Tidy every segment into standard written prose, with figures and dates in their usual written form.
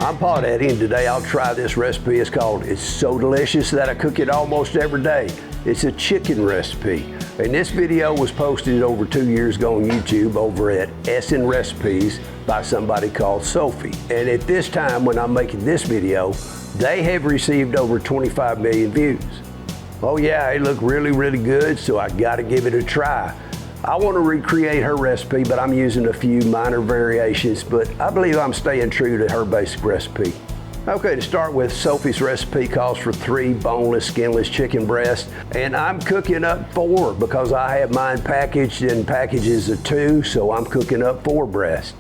I'm Paul Daddy, and today I'll try this recipe. It's so delicious that I cook it almost every day. It's a chicken recipe. And this video was posted over 2 years ago on YouTube over at Essen Recipes by somebody called Sophie. And at this time when I'm making this video, they have received over 25 million views. Oh yeah, it looked really good, so I gotta give it a try. I want to recreate her recipe, but I'm using a few minor variations, but I believe I'm staying true to her basic recipe. Okay, to start with, Sophie's recipe calls for 3 boneless, skinless chicken breasts, and I'm cooking up 4 because I have mine packaged in packages of 2, so I'm cooking up 4 breasts.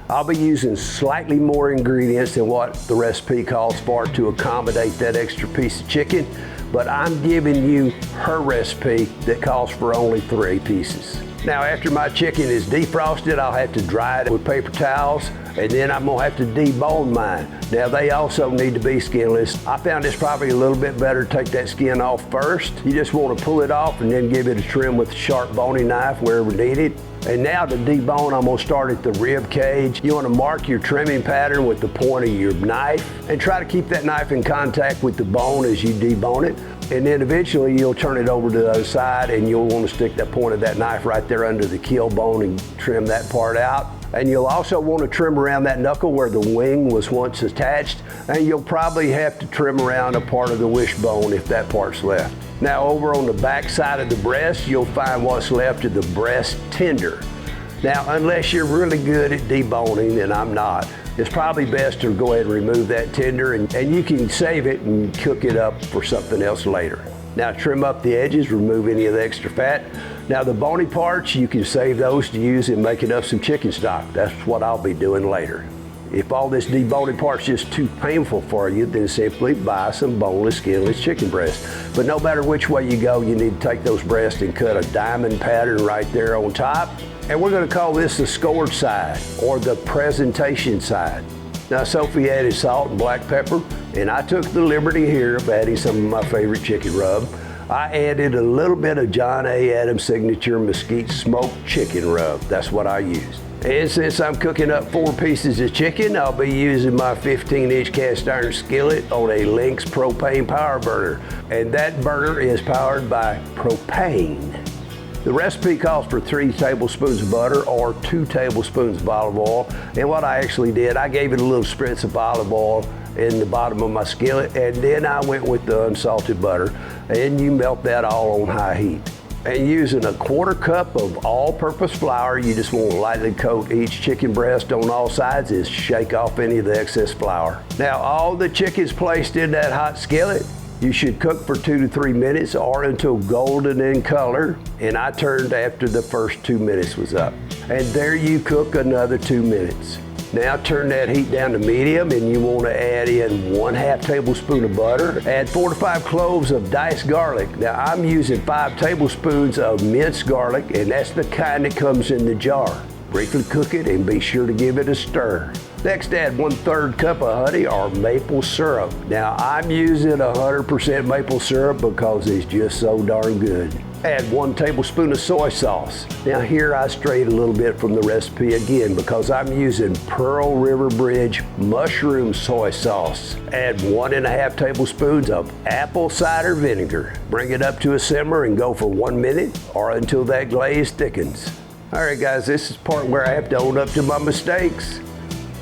I'll be using slightly more ingredients than what the recipe calls for to accommodate that extra piece of chicken, but I'm giving you her recipe that calls for only 3 pieces. Now, after my chicken is defrosted, I'll have to dry it with paper towels, and then I'm gonna have to debone mine. Now, they also need to be skinless. I found it's probably a little bit better to take that skin off first. You just wanna pull it off and then give it a trim with a sharp bony knife wherever needed. And now to debone, I'm gonna start at the rib cage. You wanna mark your trimming pattern with the point of your knife and try to keep that knife in contact with the bone as you debone it. And then eventually you'll turn it over to the other side and you'll want to stick that point of that knife right there under the keel bone and trim that part out. And you'll also want to trim around that knuckle where the wing was once attached, and you'll probably have to trim around a part of the wishbone if that part's left. Now over on the back side of the breast, you'll find what's left of the breast tender. Now, unless you're really good at deboning, and I'm not, it's probably best to go ahead and remove that tender, and you can save it and cook it up for something else later. Now trim up the edges, remove any of the extra fat. Now the bony parts, you can save those to use in making up some chicken stock. That's what I'll be doing later. If all this deboning part's just too painful for you, then simply buy some boneless, skinless chicken breasts. But no matter which way you go, you need to take those breasts and cut a diamond pattern right there on top. And we're gonna call this the scored side, or the presentation side. Now Sophie added salt and black pepper, and I took the liberty here of adding some of my favorite chicken rub. I added a little bit of John A. Adams signature mesquite smoked chicken rub. That's what I used. And since I'm cooking up 4 pieces of chicken, I'll be using my 15-inch cast iron skillet on a Lynx propane power burner. And that burner is powered by propane. The recipe calls for 3 tablespoons of butter or 2 tablespoons of olive oil. And what I actually did, I gave it a little spritz of olive oil in the bottom of my skillet, and then I went with the unsalted butter. And you melt that all on high heat. And using a 1/4 cup of all-purpose flour, you just want to lightly coat each chicken breast on all sides and shake off any of the excess flour. Now all the chicken's placed in that hot skillet. You should cook for 2 to 3 minutes or until golden in color, and I turned after the first 2 minutes was up. And there you cook another 2 minutes. Now turn that heat down to medium, and you want to add in 1/2 tablespoon of butter. Add 4 to 5 cloves of diced garlic. Now I'm using 5 tablespoons of minced garlic, and that's the kind that comes in the jar. Briefly cook it and be sure to give it a stir. Next, add 1/3 cup of honey or maple syrup. Now I'm using 100% maple syrup because it's just so darn good. Add 1 tablespoon of soy sauce. Now here I strayed a little bit from the recipe again because I'm using Pearl River Bridge mushroom soy sauce. Add 1.5 tablespoons of apple cider vinegar. Bring it up to a simmer and go for 1 minute or until that glaze thickens. All right guys, this is the part where I have to own up to my mistakes.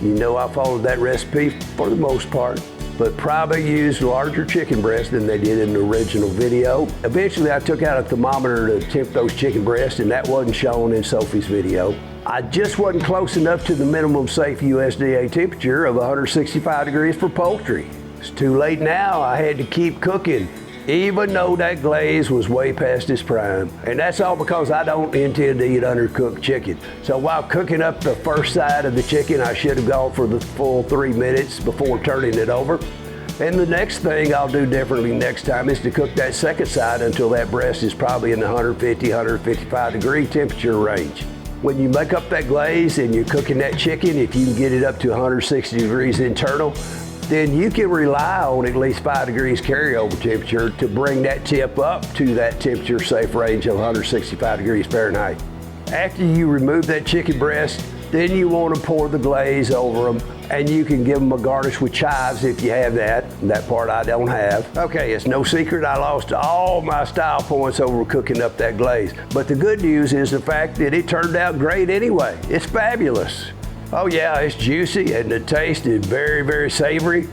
You know I followed that recipe for the most part, but probably used larger chicken breasts than they did in the original video. Eventually I took out a thermometer to temp those chicken breasts, and that wasn't shown in Sophie's video. I just wasn't close enough to the minimum safe USDA temperature of 165 degrees for poultry. It's too late now, I had to keep cooking, even though that glaze was way past its prime. And that's all because I don't intend to eat undercooked chicken. So while cooking up the first side of the chicken, I should have gone for the full 3 minutes before turning it over. And the next thing I'll do differently next time is to cook that second side until that breast is probably in the 150, 155 degree temperature range. When you make up that glaze and you're cooking that chicken, if you can get it up to 160 degrees internal, then you can rely on at least 5 degrees carryover temperature to bring that tip up to that temperature safe range of 165 degrees Fahrenheit. After you remove that chicken breast, Then you want to pour the glaze over them, and you can give them a garnish with chives if you have that. That part I don't have. Okay, it's no secret I lost all my style points over cooking up that glaze. But the good news is the fact that it turned out great anyway. It's fabulous. Oh yeah, it's juicy and the taste is very, very savory.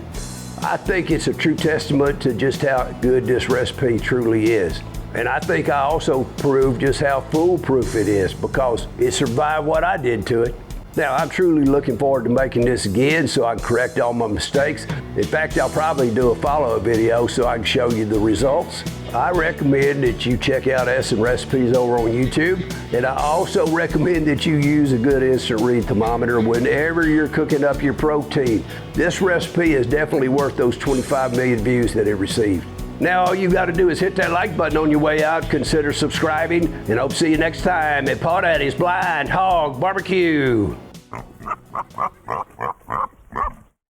I think it's a true testament to just how good this recipe truly is. And I think I also proved just how foolproof it is because it survived what I did to it. Now, I'm truly looking forward to making this again so I can correct all my mistakes. In fact, I'll probably do a follow-up video so I can show you the results. I recommend that you check out Essen Recipes over on YouTube. And I also recommend that you use a good instant read thermometer whenever you're cooking up your protein. This recipe is definitely worth those 25 million views that it received. Now all you got to do is hit that like button on your way out, consider subscribing, and hope to see you next time at Paw Daddy's BlindHawg Barbecue.